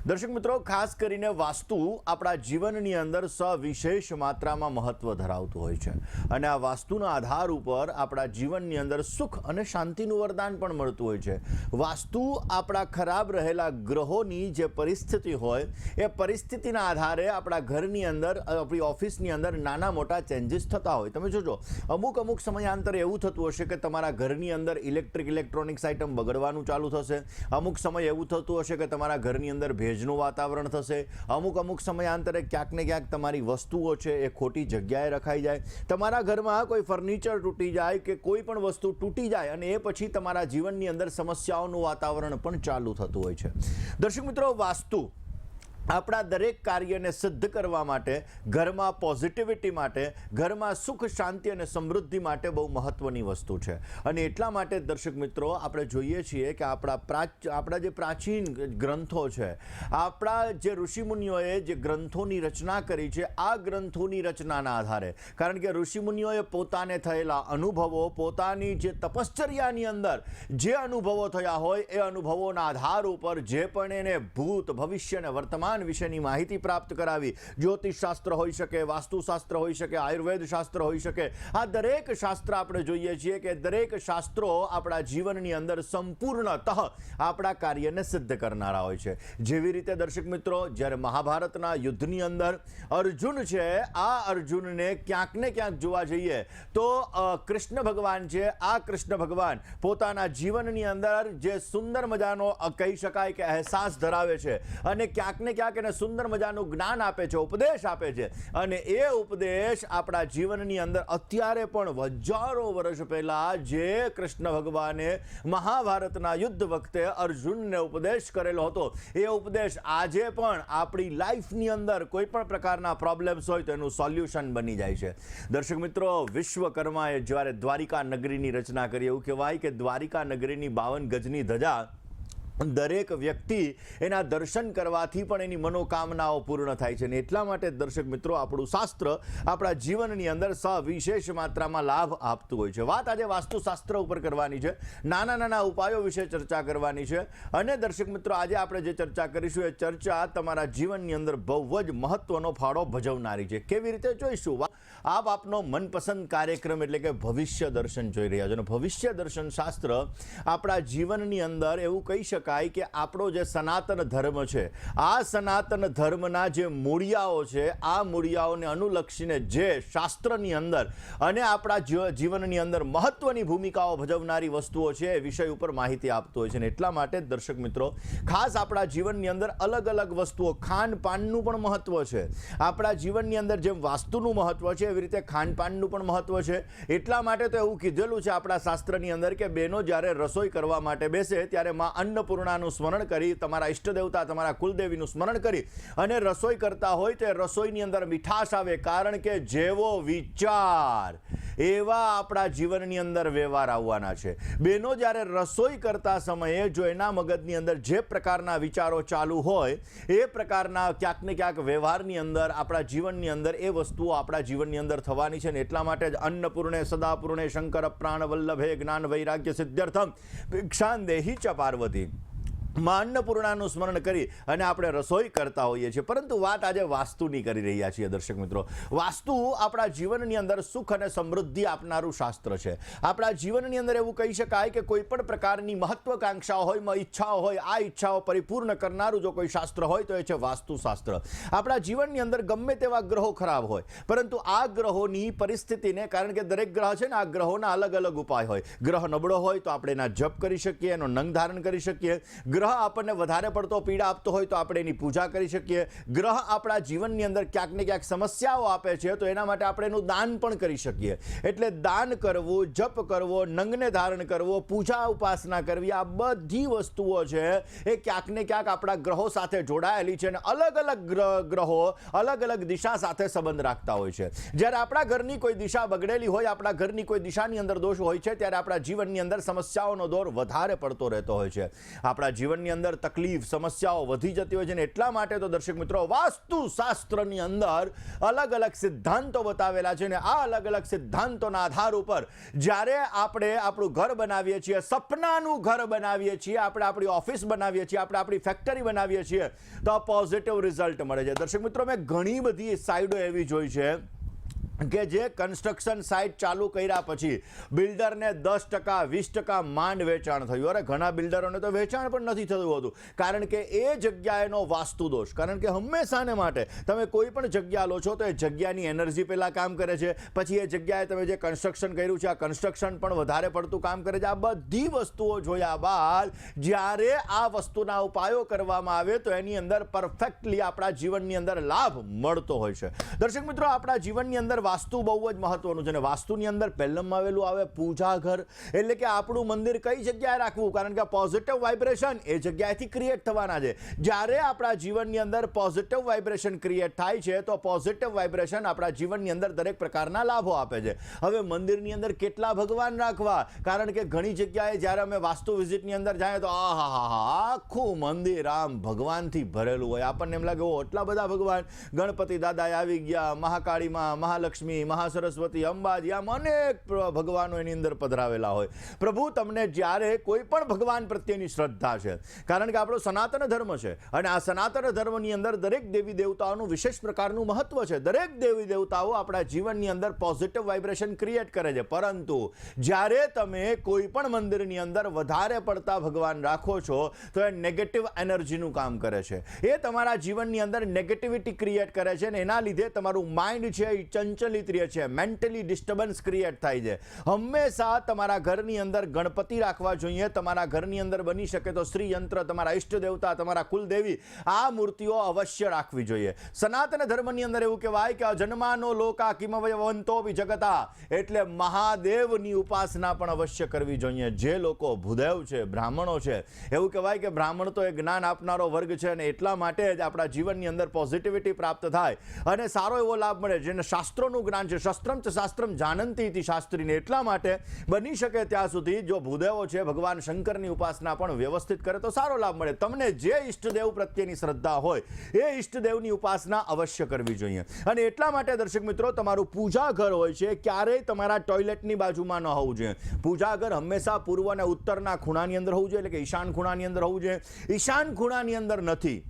દર્શક મિત્રો, ખાસ કરીને વાસ્તુ આપણા જીવનની અંદર સવિશેષ માત્રામાં મહત્વ ધરાવતું હોય છે અને આ વાસ્તુના આધાર ઉપર આપણા જીવનની અંદર સુખ અને શાંતિનું વરદાન પણ મળતું હોય છે। વાસ્તુ આપણા ખરાબ રહેલા ગ્રહોની જે પરિસ્થિતિ હોય એ પરિસ્થિતિના આધારે આપણા ઘરની અંદર, આપણી ઓફિસની અંદર નાના મોટા ચેન્જીસ થતા હોય। તમે જોજો, અમુક સમયાંતરે એવું થતું હશે કે તમારા ઘરની અંદર ઇલેક્ટ્રોનિક્સ આઇટમ બગડવાનું ચાલુ થશે, અમુક સમય એવું થતું હશે કે તમારા ઘરની અંદર ભેજનું વાતાવરણ થશે, અમુક સમયાંતરે ક્યાંક ને ક્યાંક તમારી વસ્તુઓ છે એ ખોટી જગ્યાએ રખાઈ જાય, તમારા ઘરમાં કોઈ ફર્નિચર તૂટી જાય કે કોઈ પણ વસ્તુ તૂટી જાય અને એ પછી તમારા જીવનની અંદર સમસ્યાઓનું વાતાવરણ પણ ચાલુ થતું હોય છે। દર્શક મિત્રો, વાસ્તુ આપણા દરેક કાર્યને સિદ્ધ કરવા માટે, ઘરમાં પોઝિટિવિટી માટે, ઘરમાં સુખ શાંતિ અને સમૃદ્ધિ માટે બહુ મહત્વની વસ્તુ છે અને એટલા માટે દર્શક મિત્રો આપણે જોઈએ છીએ કે આપણા જે પ્રાચીન ગ્રંથો છે, આપણા જે ઋષિમુનિઓએ જે ગ્રંથોની રચના કરી છે, આ ગ્રંથોની રચનાના આધારે, કારણ કે ઋષિમુનિઓએ પોતાને થયેલા અનુભવો, પોતાની જે તપશ્ચર્યાની અંદર જે અનુભવો થયા હોય એ અનુભવોના આધાર ઉપર જે પણ એને ભૂત, ભવિષ્ય અને વર્તમાન વિશેની માહિતી પ્રાપ્ત કરાવી। જ્યોતિષ શાસ્ત્ર હોઈ શકે, વાસ્તુશાસ્ત્ર હોઈ શકે, આયુર્વેદ શાસ્ત્ર હોઈ શકે, આ દરેક શાસ્ત્ર આપણે જોઈએ છીએ કે દરેક શાસ્ત્રો આપણા જીવનની અંદર સંપૂર્ણતઃ આપણા કાર્યને સિદ્ધ કરનારા હોય છે। જેવી રીતે દર્શક મિત્રો, જ્યારે મહાભારતના યુદ્ધની અંદર અર્જુન છે, આ અર્જુનને ક્યાંક ને ક્યાંક જોવા જઈએ તો કૃષ્ણ ભગવાન છે, આ કૃષ્ણ ભગવાન પોતાના જીવનની અંદર જે સુંદર મજાનો કહી શકાય કે અહેસાસ ધરાવે છે અને ક્યાંક ને ક્યાંક એને સુંદર મજાનું જ્ઞાન આપે છે, ઉપદેશ આપે છે અને એ ઉપદેશ આપણા જીવનની અંદર અત્યારે પણ હજારો વર્ષ પહેલા જે કૃષ્ણ ભગવાને મહાભારતના યુદ્ધ વખતે અર્જુનને ઉપદેશ કરેલો હતો, એ ઉપદેશ આજે પણ આપણી લાઈફની અંદર કોઈ પણ પ્રકારના પ્રોબ્લેમ્સ હોય તો એનું સોલ્યુશન બની જાય છે। દર્શક મિત્રો, વિશ્વકર્માએ જ્યારે દ્વારિકા નગરીની રચના કરી, એવું કહેવાય કે દ્વારિકા નગરીની 52 ગજની ધજા દરેક વ્યક્તિ એના દર્શન કરવાથી પણ એની મનોકામનાઓ પૂર્ણ થાય છે અને એટલા માટે દર્શક મિત્રો આપણું શાસ્ત્ર આપણા જીવનની અંદર સવિશેષ માત્રામાં લાભ આપતું હોય છે। વાત આજે વાસ્તુશાસ્ત્ર ઉપર કરવાની છે, નાના ઉપાયો વિશે ચર્ચા કરવાની છે અને દર્શક મિત્રો આજે આપણે જે ચર્ચા કરીશું એ ચર્ચા તમારા જીવનની અંદર બહુ જ મહત્વનો ફાળો ભજવનારી છે। કેવી રીતે જોઈશું? આપ આપનો મનપસંદ કાર્યક્રમ એટલે કે ભવિષ્ય દર્શન જોઈ રહ્યા છો અને ભવિષ્ય દર્શન શાસ્ત્ર આપણા જીવનની અંદર એવું કહી શકાય કે આપણો જે સનાતન ધર્મ છે, આ સનાતન ધર્મના જે મૂળિયાઓ છે, આ મૂળિયાઓને અનુલક્ષીને જે શાસ્ત્રની અંદર અને આપણા જીવનની અંદર મહત્વની ભૂમિકાઓ ભજવનારી વસ્તુઓ છે એ વિષય ઉપર માહિતી આપતો હોય છે અને એટલા માટે દર્શક મિત્રો ખાસ આપણા જીવનની અંદર અલગ અલગ વસ્તુઓ, ખાનપાનનું પણ મહત્વ છે। આપણા જીવનની અંદર જેમ વાસ્તુનું મહત્વ છે એવી રીતે ખાનપાનનું પણ મહત્વ છે। એટલા માટે તો એવું કીધેલું છે આપણા શાસ્ત્રની અંદર કે બહેનો જ્યારે રસોઈ કરવા માટે બેસે ત્યારે માં અન્નપૂર્ણાનું સ્મરણ કરી, તમારા ઈષ્ટદેવતા, તમારા કુલદેવીનું સ્મરણ કરી અને રસોઈ કરતા હોય તો રસોઈની અંદર મીઠાશ આવે, કારણ કે જેવો વિચાર એવા આપણા જીવનની અંદર વ્યવહાર આવવાના છે। બહેનો જ્યારે રસોઈ કરતા સમયે જો એના મગજની અંદર જે પ્રકારના વિચારો ચાલુ હોય એ પ્રકારના ક્યાંક ને ક્યાંક વ્યવહારની અંદર, આપણા જીવનની અંદર એ વસ્તુઓ આપણા જીવનની અંદર થવાની છે ને એટલા માટે જ અન્નપૂર્ણે સદાપૂર્ણે શંકર પ્રાણ વલ્લભે જ્ઞાન વૈરાગ્ય સિદ્ધ્યર્થમ ભિક્ષાન દેહી ચ પાર્વતી, માં અન્નપૂર્ણાનું સ્મરણ કરી અને આપણે રસોઈ કરતા હોઈએ છીએ। પરંતુ વાત આજે વાસ્તુની કરી રહ્યા છીએ દર્શક મિત્રો। વાસ્તુ આપણા જીવનની અંદર સુખ અને સમૃદ્ધિ આપનારું શાસ્ત્ર છે। આપણા જીવનની અંદર એવું કહી શકાય કે કોઈ પણ પ્રકારની મહત્વાકાંક્ષાઓ હોય, ઈચ્છાઓ હોય, આ ઈચ્છાઓ પરિપૂર્ણ કરનારું જો કોઈ શાસ્ત્ર હોય તો એ છે વાસ્તુશાસ્ત્ર। આપણા જીવનની અંદર ગમે તેવા ગ્રહો ખરાબ હોય, પરંતુ આ ગ્રહોની પરિસ્થિતિને, કારણ કે દરેક ગ્રહ છે ને, આ ગ્રહોના અલગ અલગ ઉપાય હોય। ગ્રહ નબળો હોય તો આપણે એના જપ કરી શકીએ, એનો નંગ ધારણ કરી શકીએ। ગ્રહ આપણને વધારે પડતો પીડા આપતો હોય તો આપણે એની પૂજા કરી શકીએ। ગ્રહ આપણા જીવનની અંદર ક્યાંક ને ક્યાંક સમસ્યાઓ આપે છે તો એના માટે આપણે એનું દાન પણ કરી શકીએ। એટલે દાન કરવું, જપ કરવો, નંગને ધારણ કરવો, પૂજા ઉપાસના કરવી, આ બધી વસ્તુઓ છે એ ક્યાંક ને ક્યાંક આપણા ગ્રહો સાથે જોડાયેલી છે અને અલગ અલગ ગ્રહો અલગ અલગ દિશા સાથે સંબંધ રાખતા હોય છે। જ્યારે આપણા ઘરની કોઈ દિશા બગડેલી હોય, આપણા ઘરની કોઈ દિશાની અંદર દોષ હોય છે ત્યારે આપણા જીવનની અંદર સમસ્યાઓનો દોર વધારે પડતો રહેતો હોય છે। આપણા જીવન જીવનની અંદર તકલીફ સમસ્યાઓ વધી જતી હોય છે ને એટલા માટે તો દર્શક મિત્રો વાસ્તુશાસ્ત્રની અંદર અલગ અલગ સિદ્ધાંતો બતાવેલા છે ને આ અલગ અલગ સિદ્ધાંતોના આધાર ઉપર જ્યારે આપણે આપણું ઘર બનાવીએ છીએ, સપનાનું ઘર બનાવીએ છીએ, આપણે આપણી ઓફિસ બનાવીએ છીએ, આપણે આપણી ફેક્ટરી બનાવીએ છીએ તો પોઝિટિવ રિઝલ્ટ મળે છે. દર્શક મિત્રો મેં ઘણી બધી સાઇડો એવી જોઈ છે કે જે કન્સ્ટ્રક્શન સાઇટ ચાલુ કર્યા પછી બિલ્ડરને 10% 20% માંડ વેચાણ થયું. અરે ઘણા બિલ્ડરોને તો વેચાણ પણ નથી થતું હોતું કારણ કે એ જગ્યાએનો વાસ્તુ દોષ. કારણ કે હંમેશાને માટે તમે કોઈ પણ જગ્યા લો છો તો એ જગ્યાની એનર્જી પહેલાં કામ કરે છે, પછી એ જગ્યાએ તમે જે કન્સ્ટ્રક્શન કર્યું છે આ કન્સ્ટ્રક્શન પણ વધારે પડતું કામ કરે છે. આ બધી વસ્તુઓ જોયા બાદ જ્યારે આ વસ્તુના ઉપાયો કરવામાં આવે તો એની અંદર પરફેક્ટલી આપણા જીવનની અંદર લાભ મળતો હોય છે. દર્શક મિત્રો આપણા જીવનની અંદર વાસ્તુ બહુ જ મહત્વનું છે અને વાસ્તુની અંદર પહેલામાં આવેલું આવે પૂજા ઘર, એટલે કે આપણું મંદિર કઈ જગ્યાએ રાખવું, કારણ કે પોઝિટિવ વાઇબ્રેશન એ જગ્યાએથી ક્રિએટ થવાના છે. જ્યારે આપણા જીવનની અંદર પોઝિટિવ વાઇબ્રેશન ક્રિએટ થાય છે તો પોઝિટિવ વાઇબ્રેશન આપણા જીવનની અંદર દરેક પ્રકારના લાભો આપે છે. હવે મંદિરની અંદર કેટલા ભગવાન રાખવા, કારણ કે ઘણી જગ્યાએ જ્યારે અમે વાસ્તુ વિઝિટની અંદર જાય તો આખું મંદિર આમ ભગવાનથી ભરેલું હોય. આપણને એમ લાગે એટલા બધા ભગવાન, ગણપતિ દાદા આવી ગયા, મહાકાળીમાં, મહાલક્ષ્મી, મહાસરસ્વતી, અંબાજી, આમ અનેક ભગવાનો એની અંદર પધરાવેલા હોય. પ્રભુ તમને જ્યારે કોઈ પણ ભગવાન પ્રત્યેની શ્રદ્ધા છે, કારણ કે આપણો સનાતન ધર્મ છે અને આ સનાતન ધર્મની અંદર દરેક દેવી દેવતાઓનું વિશેષ પ્રકારનું મહત્વ છે. દરેક દેવી દેવતાઓ આપણા જીવનની અંદર પોઝિટિવ વાઇબ્રેશન ક્રિએટ કરે છે, પરંતુ જ્યારે તમે કોઈ પણ મંદિરની અંદર વધારે પડતા ભગવાન રાખો છો તો એ નેગેટિવ એનર્જીનું કામ કરે છે. એ તમારા જીવનની અંદર નેગેટિવિટી ક્રિએટ કરે છે અને એના લીધે તમારું માઇન્ડ છે એ ચંચલિત રહે છે, મેન્ટલી ડિસ્ટર્બન્સ ક્રિએટ થાય છે. હંમેશા તમારા ઘરની અંદર ગણપતિ રાખવા જોઈએ. તમારા ઘરની અંદર બની શકે તો શ્રી યંત્ર, તમારા ઈષ્ટ દેવતા, તમારા કુલદેવી, આ મૂર્તિઓ અવશ્ય રાખવી જોઈએ. સનાતન ધર્મની અંદર એવું કહેવાય કે અજન્માનો લોકા કિમવયવંતો વિજગતા, એટલે મહાદેવની ઉપાસના પણ અવશ્ય કરવી જોઈએ. જે લોકો ભૂદેવ છે, બ્રાહ્મણો છે, એવું કહેવાય કે બ્રાહ્મણ તો એ જ્ઞાન આપનારો વર્ગ છે અને એટલા માટે જ આપણા જીવનની અંદર પોઝિટિવિટી પ્રાપ્ત થાય અને સારો એવો લાભ મળે. જેને શાસ્ત્રોનું જ્ઞાન છે, શસ્ત્રમ ચ શાસ્ત્રમ જાનંતી ઇતિ શાસ્ત્રીને, એટલા માટે બની શકે ત્યાં સુધી જો ભૂદેવો છે ભગવાન શંકરની ઉપાસના પણ વ્યવસ્થિત કરે તો સારો લાભ મળે. તમને જે ઈષ્ટદેવ પ્રત્યેની શ્રદ્ધા હોય એ ઈષ્ટદેવની ઉપાસના અવશ્ય કરવી જોઈએ. અને એટલા માટે દર્શક મિત્રો તમારું પૂજા ઘર હોય છે ક્યારેય તમારા ટોયલેટની બાજુમાં ન હોવું જોઈએ. પૂજા ઘર હંમેશા પૂર્વ અને ઉત્તરના ખૂણાની અંદર હોવું જોઈએ, એટલે કે ઈશાન ખૂણાની અંદર હોવું જોઈએ. ઈશાન ખૂણાની અંદર નથી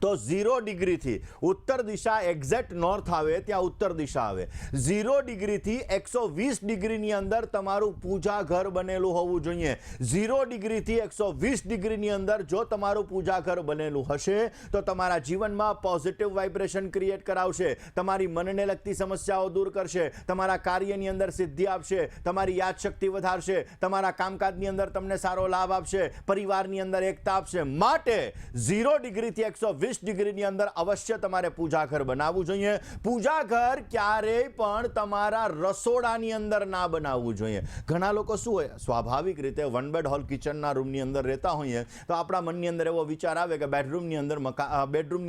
તો 0 ડિગ્રીથી ઉત્તર દિશા એક્ઝેક્ટ નોર્થ આવે ત્યાં ઉત્તર દિશા આવે. 0 ડિગ્રીથી 120 ડિગ્રીની અંદર તમારું પૂજા ઘર બનેલું હોવું જોઈએ. 0 ડિગ્રીથી 120 ડિગ્રીની અંદર જો તમારું પૂજા ઘર બનેલું હશે તો તમારા જીવનમાં પોઝિટિવ વાઇબ્રેશન ક્રિએટ કરાવશે, તમારી મનને લગતી સમસ્યાઓ દૂર કરશે, તમારા કાર્યની અંદર સિદ્ધિ આપશે, તમારી યાદશક્તિ વધારશે, તમારા કામકાજની અંદર તમને સારો લાભ આપશે, પરિવારની અંદર એકતા આપશે. માટે 0 ડિગ્રીથી 120 ડિગ્રીની અંદર અવશ્ય તમારે પૂજા ઘર બનાવવું જોઈએ. પૂજા ઘર ક્યારેય પણ તમારા રસોડાની અંદર ના બનાવવું જોઈએ. ઘણા લોકો શું હોય, સ્વાભાવિક રીતે વન બેડ હોલ કિચનના રૂમની અંદર રહેતા હોઈએ તો આપણા મનની અંદર એવો વિચાર આવે કે બેડરૂમની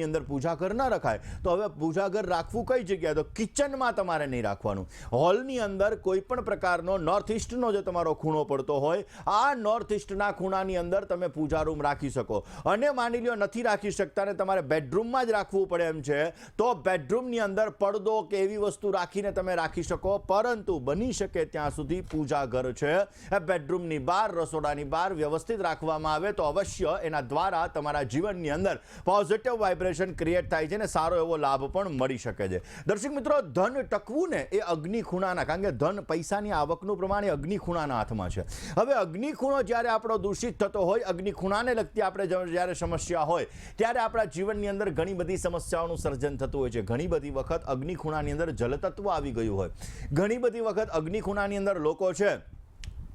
અંદર પૂજા ઘર ના રખાય. તો હવે પૂજા ઘર રાખવું કઈ જગ્યાએ, તો કિચનમાં તમારે નહીં રાખવાનું. હોલની અંદર કોઈ પણ પ્રકારનો નોર્થ ઈસ્ટનો જે તમારો ખૂણો પડતો હોય આ નોર્થ ઈસ્ટના ખૂણાની અંદર તમે પૂજા રૂમ રાખી શકો. અને માની લો નથી રાખી શકતા ને તમારે બેડરૂમમાં જ રાખવું પડે એમ છે તો બેડરૂમની અંદર પડદો કે એવી વસ્તુ રાખીને તમે રાખી શકો, પરંતુ બની શકે ત્યાં સુધી પૂજા ઘર છે એ બેડરૂમની બહાર, રસોડાની બહાર વ્યવસ્થિત રાખવામાં આવે તો અવશ્ય એના દ્વારા તમારા જીવનની અંદર પોઝિટિવ વાઇબ્રેશન ક્રિએટ થાય છે અને સારો એવો લાભ પણ મળી શકે છે. દર્શક મિત્રો ધન ટકવું ને એ અગ્નિ ખૂણાના, કારણ કે ધન પૈસાની આવકનું પ્રમાણ એ અગ્નિ ખૂણાના હાથમાં છે. હવે અગ્નિ ખૂણો જ્યારે આપણો દૂષિત થતો હોય, અગ્નિ ખૂણાને લગતી આપણે જ્યારે સમસ્યા હોય ત્યારે આપણા જીવનની અંદર ઘણી બધી સમસ્યાઓનું સર્જન થતું હોય છે. ઘણી બધી વખત અગ્નિ ખૂણાની અંદર જલતત્વ આવી ગયું હોય, ઘણી બધી વખત અગ્નિ ખૂણાની અંદર લોકો છે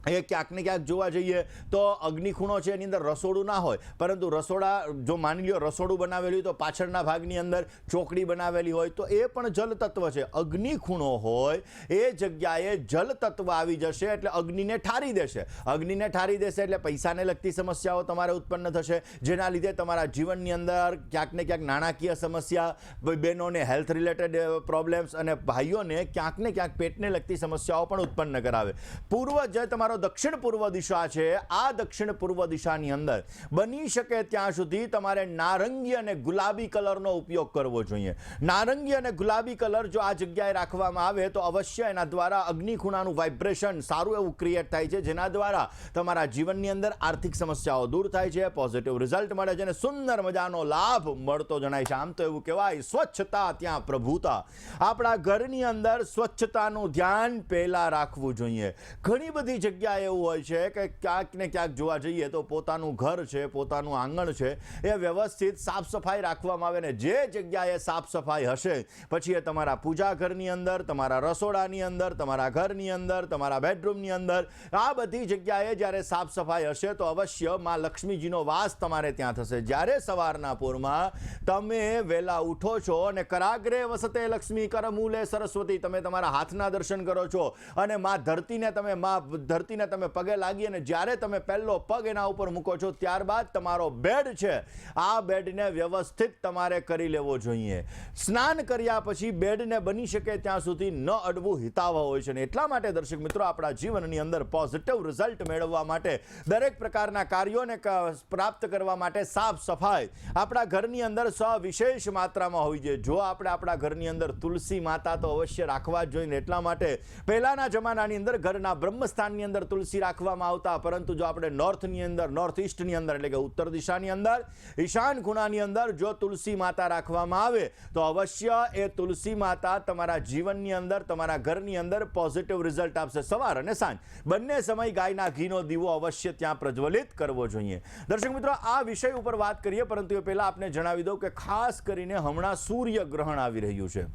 એ ક્યાંક ને ક્યાંક જોવા જઈએ તો અગ્નિ ખૂણો છે એની અંદર રસોડું ના હોય, પરંતુ રસોડા જો માની લો રસોડું બનાવેલું હોય તો પાછળના ભાગની અંદર ચોકડી બનાવેલી હોય તો એ પણ જલ તત્વ છે. અગ્નિ ખૂણો હોય એ જગ્યાએ જલ તત્વ આવી જશે એટલે અગ્નિને ઠારી દેશે. અગ્નિને ઠારી દેશે એટલે પૈસાને લગતી સમસ્યાઓ તમારે ઉત્પન્ન થશે, જેના લીધે તમારા જીવનની અંદર ક્યાંક ને ક્યાંક નાણાકીય સમસ્યા, બહેનોને હેલ્થ રિલેટેડ પ્રોબ્લેમ્સ અને ભાઈઓને ક્યાંક ને ક્યાંક પેટને લગતી સમસ્યાઓ પણ ઉત્પન્ન કરાવે. પૂર્વ જે તમારો તમારો દક્ષિણ પૂર્વ દિશા છે, આ દક્ષિણ પૂર્વ દિશાની અંદર બની શકે ત્યાં સુધી તમારે નારંગી અને ગુલાબી કલરનો ઉપયોગ કરવો જોઈએ. નારંગી અને ગુલાબી કલર જો આ જગ્યાએ રાખવામાં આવે તો અવશ્ય એના દ્વારા અગ્નિ ખૂણાનું વાઇબ્રેશન સારું એવું ક્રિએટ થાય છે, જેના દ્વારા તમારા જીવનની અંદર આર્થિક સમસ્યાઓ દૂર થાય છે, પોઝિટિવ રિઝલ્ટ મળે છે અને સુંદર મજાનો લાભ મળતો જણાય છે. આમ તો એવું કહેવાય, સ્વચ્છતા ત્યાં પ્રભુતા. આપણા ઘરની અંદર સ્વચ્છતાનું ધ્યાન પહેલા રાખવું જોઈએ. ઘણી બધી જગ્યાએ એવું હોય છે કે ક્યાંક ને ક્યાંક જોવા જઈએ તો પોતાનું ઘર છે, પોતાનું આંગણ છે, એ વ્યવસ્થિત સાફ સફાઈ રાખવામાં આવે ને જે જગ્યાએ સાફ સફાઈ હશે પછી એ તમારા પૂજા ઘરની અંદર, તમારા રસોડાની અંદર, તમારા ઘરની અંદર, તમારા બેડરૂમની અંદર, આ બધી જગ્યાએ જ્યારે સાફ સફાઈ હશે તો અવશ્ય માં લક્ષ્મીજીનો વાસ તમારે ત્યાં થશે. જ્યારે સવારના પૂરમાં તમે વહેલા ઉઠો છો અને કરાગ્રે વસતે લક્ષ્મી કરમૂલે સરસ્વતી, તમે તમારા હાથના દર્શન કરો છો અને માં ધરતીને તમે પગે લાગી અને જ્યારે તમે પહેલો પગ એના ઉપર મૂકો છો ત્યારબાદ તમારો બેડ છે, આ બેડને વ્યવસ્થિત તમારે કરી લેવો જોઈએ. સ્નાન કર્યા પછી બેડને બની શકે ત્યાં સુધી ન અડવું હિતાવહ હોય છે. એટલા માટે દર્શક મિત્રો, આપણા જીવનની અંદર પોઝિટિવ રિઝલ્ટ મેળવવા માટે, દરેક પ્રકારના કાર્યોને પ્રાપ્ત કરવા માટે સાફ સફાઈ આપણા ઘરની અંદર સવિશેષ માત્રામાં હોવી જોઈએ. જો આપણે આપણા ઘરની અંદર તુલસી માતા તો અવશ્ય રાખવા જ જોઈએ. એટલા માટે પહેલાના જમાનાની અંદર ઘરના બ્રહ્મસ્થાનની અંદર તુલસી રાખવામાં આવતા, પરંતુ જો આપણે નોર્થની અંદર, નોર્થ ઈસ્ટની અંદર એટલે કે ઉત્તર દિશાની અંદર, ઈશાન ખૂણાની અંદર જો તુલસી માતા રાખવામાં આવે તો અવશ્ય એ તુલસી માતા તમારા જીવનની અંદર, તમારા ઘરની અંદર પોઝિટિવ રિઝલ્ટ આપશે. સવાર અને સાંજ બંને સમય ગાયના ઘીનો દીવો અવશ્ય ત્યાં પ્રજ્વલિત કરવો જોઈએ. દર્શક મિત્રો, આ વિષય ઉપર વાત કરીએ, પરંતુ એ પહેલા આપને જણાવી દઉં કે ખાસ કરીને હમણાં સૂર્યગ્રહણ આવી રહ્યું છે.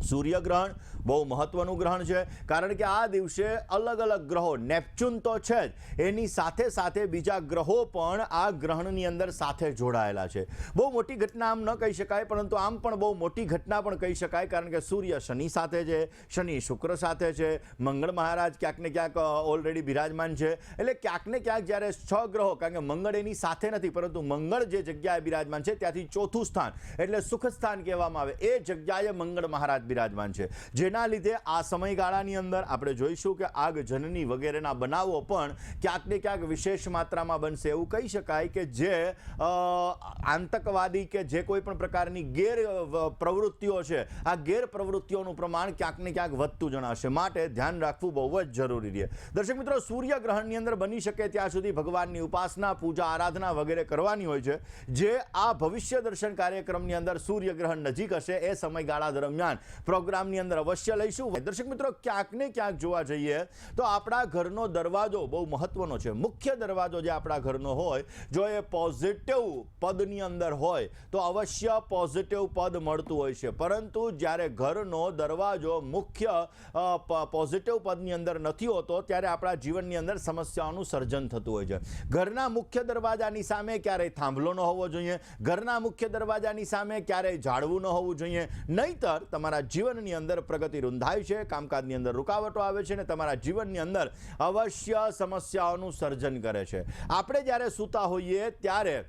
સૂર્યગ્રહણ બહુ મહત્વનું ગ્રહણ છે, કારણ કે આ દિવસે અલગ અલગ ગ્રહો, નેપચ્યુન તો છે જ, એની સાથે સાથે બીજા ગ્રહો પણ આ ગ્રહણની અંદર સાથે જોડાયેલા છે. બહુ મોટી ઘટના આમ ન કહી શકાય, પરંતુ આમ પણ બહુ મોટી ઘટના પણ કહી શકાય, કારણ કે સૂર્ય શનિ સાથે છે, શનિ શુક્ર સાથે છે, મંગળ મહારાજ ક્યાંક ને ક્યાંક ઓલરેડી બિરાજમાન છે. એટલે ક્યાંક ને ક્યાંક જ્યારે 6 ગ્રહો, કારણ કે મંગળ એની સાથે નથી, પરંતુ મંગળ જે જગ્યાએ બિરાજમાન છે ત્યાંથી ચોથું સ્થાન એટલે સુખ સ્થાન કહેવામાં આવે, એ જગ્યાએ મંગળ મહારાજ બિરાજમાન છે. જેના લીધે આ સમયગાળાની અંદર આપણે જોઈશું કે આગજનની વગેરેના બનાવો પણ ક્યાંક ને ક્યાંક વિશેષ માત્રામાં બનશે. એવું કહી શકાય કે જે આતંકવાદી કે જે કોઈ પણ પ્રકારની ગેર પ્રવૃત્તિઓ છે, આ ગેર પ્રવૃત્તિઓનું પ્રમાણ ક્યાંક ને ક્યાંક વધતું જણાશે. માટે ધ્યાન રાખવું બહુ જ જરૂરી છે. દર્શક મિત્રો, સૂર્યગ્રહણની અંદર બની શકે ત્યાં સુધી ભગવાનની ઉપાસના, પૂજા, આરાધના વગેરે કરવાની હોય છે. જે આ ભવિષ્ય દર્શન કાર્યક્રમની અંદર સૂર્યગ્રહણ નજીક હશે એ સમયગાળા દરમિયાન પ્રોગ્રામની અંદર અવશ્ય લઈશું. દર્શક મિત્રો, ક્યાંક ને ક્યાંક જોવા જઈએ તો આપણા ઘરનો દરવાજો બહુ મહત્વનો છે. મુખ્ય દરવાજો જે આપણા ઘરનો હોય, જો એ પોઝિટિવ પદની અંદર હોય તો અવશ્ય પોઝિટિવ પદ મળતું હોય છે. પરંતુ જ્યારે ઘરનો દરવાજો મુખ્ય પોઝિટિવ પદની અંદર નથી હોતો ત્યારે આપણા જીવનની અંદર સમસ્યાઓનું સર્જન થતું હોય છે. ઘરના મુખ્ય દરવાજાની સામે ક્યારેય થાંભલો ન હોવો જોઈએ, ઘરના મુખ્ય દરવાજાની સામે ક્યારેય ઝાડવું ન હોવું જોઈએ, નહીતર તમારા જીવનની અંદર પ્રગતિ રૂંધાય છે, કામકાજની અંદર રૂકાવટો આવે છે અને તમારા જીવનની અંદર અવશ્ય સમસ્યાઓનું સર્જન કરે છે. આપણે જ્યારે સૂતા હોઈએ ત્યારે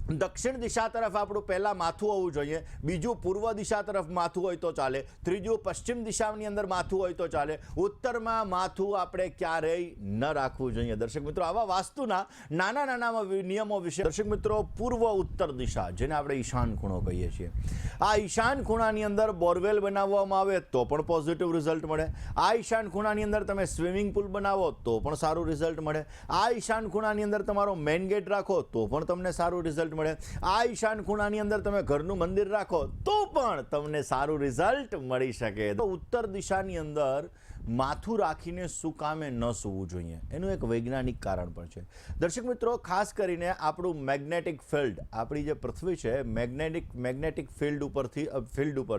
દક્ષિણ દિશા તરફ આપણું પહેલાં માથું હોવું જોઈએ, બીજું પૂર્વ દિશા તરફ માથું હોય તો ચાલે, ત્રીજું પશ્ચિમ દિશાની અંદર માથું હોય તો ચાલે, ઉત્તરમાં માથું આપણે ક્યારેય ન રાખવું જોઈએ. દર્શક મિત્રો, આવા વાસ્તુના નાના નાના નિયમો વિશે દર્શક મિત્રો, પૂર્વ ઉત્તર દિશા જેને આપણે ઈશાન ખૂણો કહીએ છીએ, આ ઈશાન ખૂણાની અંદર બોરવેલ બનાવવામાં આવે તો પણ પોઝિટિવ રિઝલ્ટ મળે. આ ઈશાન ખૂણાની અંદર તમે સ્વિમિંગ પુલ બનાવો તો પણ સારું રિઝલ્ટ મળે. આ ઈશાન ખૂણાની અંદર તમારો મેઇન ગેટ રાખો તો પણ તમને સારું રિઝલ્ટ મળે. આ ઈશાન ખૂણાની અંદર તમે ઘરનું મંદિર રાખો તો પણ તમને સારું રિઝલ્ટ મળી શકે. તો ઉત્તર દિશાની અંદર માથું રાખીને શું કામે ન સૂવું જોઈએ, એનું એક વૈજ્ઞાનિક કારણ પણ છે. દર્શક મિત્રો, ખાસ કરીને આપણું મેગ્નેટિક ફિલ્ડ, આપણી જે પૃથ્વી છે મેગ્નેટિક ફિલ્ડ ઉપર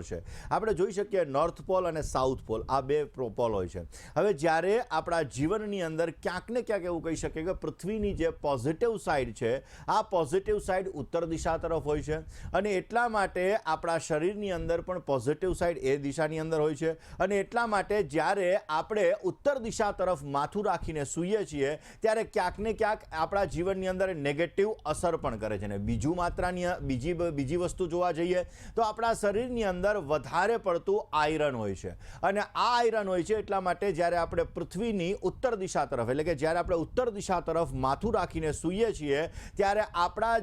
છે. આપણે જોઈ શકીએ નોર્થ પોલ અને સાઉથ પોલ, આ બે પોલ હોય છે. હવે જ્યારે આપણા જીવનની અંદર ક્યાંક ને ક્યાંક એવું કહી શકીએ કે પૃથ્વીની જે પોઝિટિવ સાઈડ છે, આ પોઝિટિવ સાઈડ ઉત્તર દિશા તરફ હોય છે અને એટલા માટે આપણા શરીરની અંદર પણ પોઝિટિવ સાઈડ એ દિશાની અંદર હોય છે. અને એટલા માટે જ્યારે આપણે ઉત્તર દિશા તરફ માથું રાખીને સૂઈએ છીએ ત્યારે ક્યાંક ને ક્યાંક આપણા જીવનની અંદર નેગેટિવ અસર પણ કરે છે. ને બીજી વસ્તુ જોવા જઈએ તો આપણા શરીરની અંદર વધારે પડતું આયરન હોય છે, અને આ આયરન હોય છે એટલા માટે જ્યારે આપણે પૃથ્વીની ઉત્તર દિશા તરફ, એટલે કે જ્યારે આપણે ઉત્તર દિશા તરફ માથું રાખીને સૂઈએ છીએ ત્યારે આપણા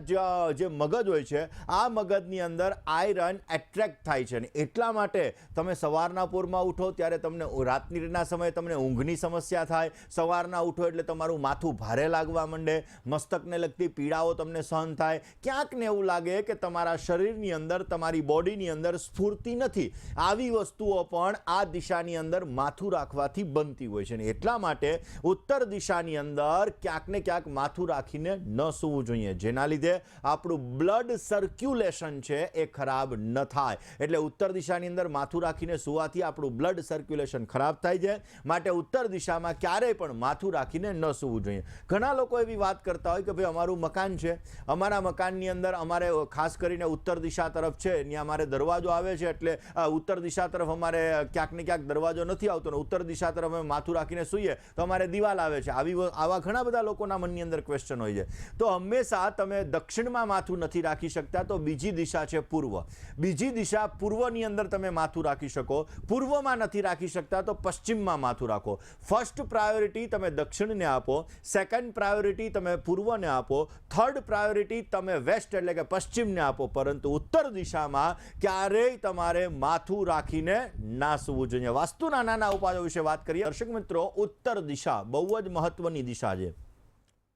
જે મગજ હોય છે આ મગજની અંદર આયરન એટ્રેક્ટ થાય છે. અને એટલા માટે તમે સવારના પોરમાં ઉઠો ત્યારે તમને રાત્રિના સમયે તમને ઊંઘની સમસ્યા થાય, સવારના ઉઠો એટલે તમારું માથું ભારે લાગવા માંડે, મસ્તકને લગતી પીડાઓ તમને સહન થાય, ક્યાંક ને એવું લાગે કે તમારા શરીરની અંદર, તમારી બોડીની અંદર સ્ફૂર્તિ નથી. આવી વસ્તુઓ પણ આ દિશાની અંદર માથું રાખવાથી બનતી હોય છે. ને એટલા માટે ઉત્તર દિશાની અંદર ક્યાંક ને ક્યાંક માથું રાખીને ન સૂવું જોઈએ, જેના લીધે આપણું બ્લડ સર્ક્યુલેશન છે એ ખરાબ ન થાય. એટલે ઉત્તર દિશાની અંદર માથું રાખીને સૂવાથી આપણું બ્લડ સર્ક્યુલેશન ખરાબ થાય છે, માટે ઉત્તર દિશામાં ક્યારેય પણ માથું રાખીને ન સૂવું જોઈએ. ઘણા લોકો એવી વાત કરતા હોય કે ભાઈ અમારું મકાન છે, અમારા મકાનની અંદર અમારે ખાસ કરીને ઉત્તર દિશા તરફ છે, ત્યાં અમારે દરવાજો આવે છે, એટલે ઉત્તર દિશા તરફ અમારે ક્યાંક ને ક્યાંક દરવાજો નથી આવતો ને ઉત્તર દિશા તરફ અમે માથું રાખીને સૂઈએ તો અમારે દિવાલ આવે છે. આવા ઘણા બધા લોકોના મનની અંદર ક્વેશ્ચન હોય છે. તો હંમેશા તમે દક્ષિણમાં માથું નથી રાખી શકતા તો બીજી દિશા છે પૂર્વ. બીજી દિશા પૂર્વની અંદર તમે માથું રાખી શકો. પૂર્વમાં નથી રાખી શકતા તો પશ્ચિમમાં માથું રાખો. ફર્સ્ટ પ્રાયોરિટી તમે દક્ષિણને આપો, સેકન્ડ પ્રાયોરિટી તમે પૂર્વને આપો, થર્ડ પ્રાયોરિટી તમે વેસ્ટ એટલે કે પશ્ચિમને આપો, પરંતુ ઉત્તર દિશામાં ક્યારેય તમારે માથું રાખીને ના સૂવું જોઈએ. વાસ્તુના નાના ઉપાયો વિશે વાત કરીએ. દર્શક મિત્રો, ઉત્તર દિશા બહુ જ મહત્વની દિશા છે.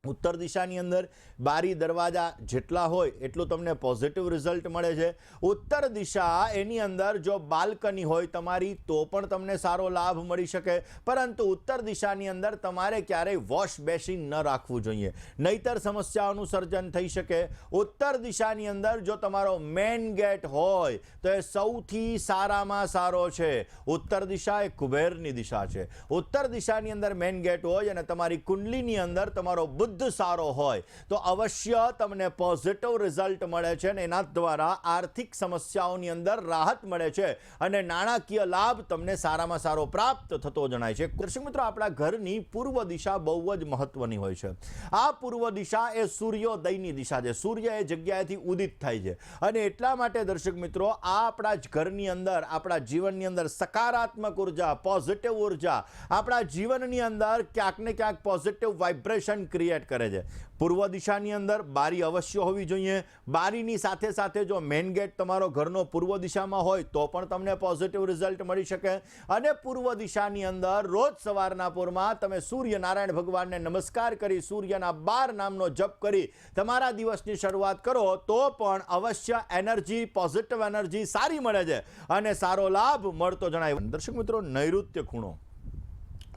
ઉત્તર દિશાની અંદર બારી દરવાજા જેટલા હોય એટલું તમને પોઝિટિવ રિઝલ્ટ મળે છે. ઉત્તર દિશા એની અંદર જો બાલ્કની હોય તમારી તો પણ તમને સારો લાભ મળી શકે, પરંતુ ઉત્તર દિશાની અંદર તમારે ક્યારેય વોશ બેસિન ન રાખવું જોઈએ, નહીતર સમસ્યાઓનું સર્જન થઈ શકે. ઉત્તર દિશાની અંદર જો તમારો મેઇન ગેટ હોય તો એ સૌથી સારામાં સારો છે. ઉત્તર દિશા એ કુબેરની દિશા છે. ઉત્તર દિશાની અંદર મેઇન ગેટ હોય અને તમારી કુંડલીની અંદર તમારો બુદ્ધ સારો હોય તો અવશ્ય તમને પોઝિટિવ રિઝલ્ટ મળે છે, અને એના દ્વારા આર્થિક સમસ્યાઓની અંદર રાહત મળે છે અને નાણાકીય લાભ તમને સારામાં સારો પ્રાપ્ત થતો જણાય છે. દર્શક મિત્રો, આપણા ઘરની પૂર્વ દિશા બહુ જ મહત્વની હોય છે. આ પૂર્વ દિશા એ સૂર્યોદયની દિશા છે. સૂર્ય એ જગ્યાએથી ઉદિત થાય છે, અને એટલા માટે દર્શક મિત્રો આ આપણા જ ઘરની અંદર, આપણા જીવનની અંદર સકારાત્મક ઉર્જા, પોઝિટિવ ઉર્જા, આપણા જીવનની અંદર ક્યાંક ને ક્યાંક પોઝિટિવ વાઇબ્રેશન ક્રિએટ કરે છે. પૂર્વ દિશાની અંદર બારી અવશ્ય હોવી જોઈએ. બારીની સાથે સાથે જો મેઇન ગેટ તમારો ઘરનો પૂર્વ દિશામાં હોય તો પણ તમને પોઝિટિવ રિઝલ્ટ મળી શકે. અને પૂર્વ દિશાની અંદર રોજ સવારના પોરમાં તમે સૂર્યનારાયણ ભગવાનને નમસ્કાર કરી, સૂર્યના 12 નામનો જપ કરી તમારા દિવસની શરૂઆત કરો તો પણ અવશ્ય એનર્જી, પોઝિટિવ એનર્જી સારી મળે છે અને સારો લાભ મળતો જણાય. દર્શક મિત્રો, નૈઋત્ય ખૂણો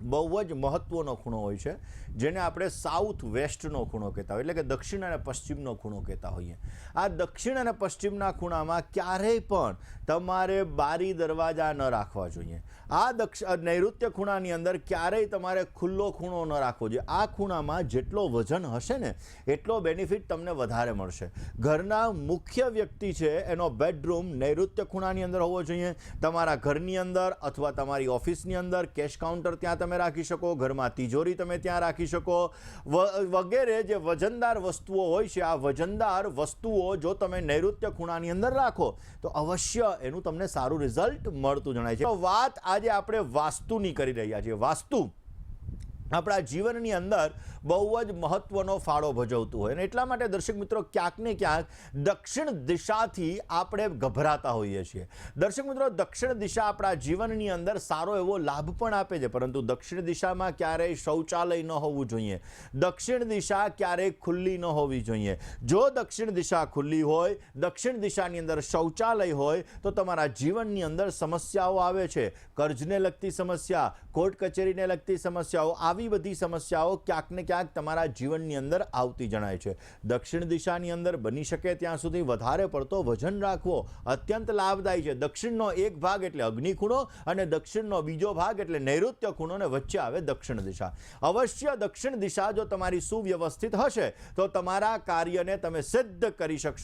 બહુ જ મહત્વનો ખૂણો હોય છે, જેને આપણે સાઉથ વેસ્ટનો ખૂણો કહેતા હોય, એટલે કે દક્ષિણ અને પશ્ચિમનો ખૂણો કહેતા હોઈએ. આ દક્ષિણ અને પશ્ચિમના ખૂણામાં ક્યારેય પણ તમારે બારી દરવાજા ન રાખવા જોઈએ. આ નૈઋત્ય ખૂણાની અંદર ક્યારેય તમારે ખુલ્લો ખૂણો ન રાખવો જોઈએ. આ ખૂણામાં જેટલો વજન હશે ને એટલો બેનિફિટ તમને વધારે મળશે. ઘરના મુખ્ય વ્યક્તિ છે એનો બેડરૂમ નૈઋત્ય ખૂણાની અંદર હોવો જોઈએ. તમારા ઘરની અંદર અથવા તમારી ઓફિસની અંદર કેશ કાઉન્ટર ત્યાં તમે રાખી શકો, ઘરમાં તિજોરી તમે ત્યાં રાખી શકો, વગેરે જે વજનદાર વસ્તુઓ હોય છે આ વજનદાર વસ્તુઓ જો તમે નૈઋત્ય ખૂણાની અંદર રાખો તો અવશ્ય એનું તમને સારું રિઝલ્ટ મળતું જણાય છે. વાત આજે આપણે વાસ્તુની કરી રહ્યા છીએ. વાસ્તુ આપણા જીવનની અંદર બહુ જ મહત્વનો ફાળો ભજવતું હોય, અને એટલા માટે દર્શક મિત્રો ક્યાંક ને ક્યાંક દક્ષિણ દિશાથી આપણે ગભરાતા હોઈએ છીએ. દર્શક મિત્રો, દક્ષિણ દિશા આપણા જીવનની અંદર સારો એવો લાભ પણ આપે છે, પરંતુ દક્ષિણ દિશામાં ક્યારેય શૌચાલય ન હોવું જોઈએ. દક્ષિણ દિશા ક્યારેય ખુલ્લી ન હોવી જોઈએ. જો દક્ષિણ દિશા ખુલ્લી હોય, દક્ષિણ દિશાની અંદર શૌચાલય હોય તો તમારા જીવનની અંદર સમસ્યાઓ આવે છે. કર્જને લગતી સમસ્યા, કોર્ટ કચેરીને લગતી સમસ્યાઓ, આવી બધી સમસ્યાઓ ક્યાંક ને ક્યાંક તમારા જીવનની અંદર આવતી જણાય છે. દક્ષિણ દિશાની અંદર બની શકે ત્યાં સુધી વધારે પડતો વજન રાખવો અત્યંત લાભદાયી છે. દક્ષિણનો એક ભાગ એટલે અગ્નિ ખૂણો અને દક્ષિણનો બીજો ભાગ એટલે નૈઋત્ય ખૂણો, ને વચ્ચે આવે દક્ષિણ દિશા. અવશ્ય દક્ષિણ દિશા જો તમારી સુવ્યવસ્થિત હશે તો તમારા કાર્યને તમે સિદ્ધ કરી શકશો.